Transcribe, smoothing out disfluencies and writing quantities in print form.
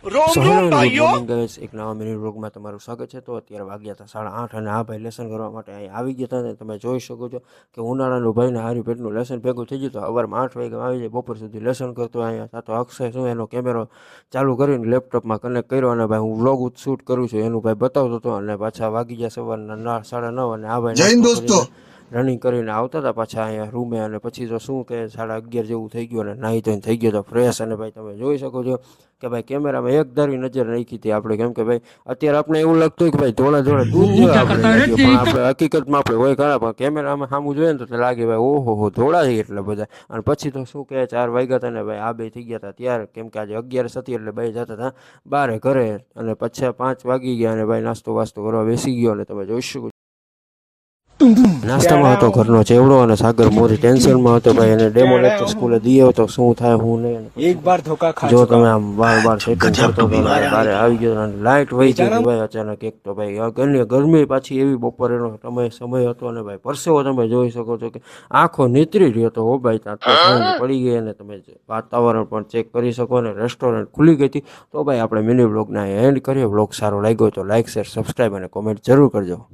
So hello good morning guys, એક નવા mini વ્લોગમાં તમારું સ્વાગત છે। તો અત્યારે વાગ્યા હતા 8:30 અને આ ભાઈ લેસન કરવા માટે અહીં આવી ગયા હતા અને તમે જોઈ શકો છો કે ઉનાળાનું ભાઈને હારી પેટનું લેસન ભેગું થઈ ગયું તો સવારમાં 8 વાગે આવી જાય બપોર સુધી લેસન કરતો અહીંયા તો અક્ષય શું એનો કેમેરો ચાલુ કરીને લેપટોપમાં કનેક્ટ કર્યો અને ભાઈ હું વ્લોગ શૂટ કરું છું એનું ભાઈ બતાવતો હતો અને પાછા વાગી ગયા સવારના 9:30 અને આ ભાઈ નાસ્તો કરીને રનિંગ કરીને આવતા હતા પાછા અહીંયા રૂમે અને પછી તો શું કે 11:30 જેવું થઈ ગયું અને નાહી ધોઈને થઈ ગયો તો ફ્રેશ અને ભાઈ તમે જોઈ શકો છો કે ભાઈ કેમેરામાં એક ધારી નજર નાખી હતી આપણે કેમ કે ભાઈ અત્યારે આપણે એવું લાગતું કે ભાઈ ધોળા ધોળા દૂધ જેવા આપણે લાગ્યો પણ આપણે હકીકતમાં આપણે હોય ઘણા પણ કેમેરામાં સામું જોઈએ ને તો લાગે ભાઈ ઓહો ધોળા છે એટલા બધા અને પછી તો શું કહે 4 વાગ્યા હતા ને ભાઈ આ બે થઈ ગયા હતા ત્યારે કેમ કે આજે 11 હતી એટલે ભાઈ જતા હતા બારે ઘરે અને પછી 5 વાગી ગયા અને ભાઈ નાસ્તો વાસ્તો કરવા બેસી ગયો અને તમે જોઈ શકો નાસ્તામાં હતો ઘરનો ચેવડો અને સાગર મોરી ટેન્શનમાં હતો ભાઈ એને ડેમો લેક્ચર સ્કૂલે દીયો તો શું થાય હું નહીં એક બાર ધોકા ખા જો તમે આમ બાર સેટિંગ કરતો હતો બારે આવી ગયો અને લાઇટ વહી ગઈ ભાઈ અચાનક એક તો ભાઈ ગરમી પાછી એવી બપોરેનો સમય હતો અને ભાઈ પરસેવો તમે જોઈ શકો છો કે આંખો નીતરી રહ્યો તો હો ભાઈ ત્યાં તો સાંજ પડી ગઈ અને તમે વાતાવરણ પણ ચેક કરી શકો અને રેસ્ટોરન્ટ ખુલી ગઈ હતી તો ભાઈ આપણે મિની વ્લોગના એન્ડ કરીએ વ્લોગ સારો લાગ્યો તો લાઇક શેર સબસ્ક્રાઈબ અને કોમેન્ટ જરૂર કરજો।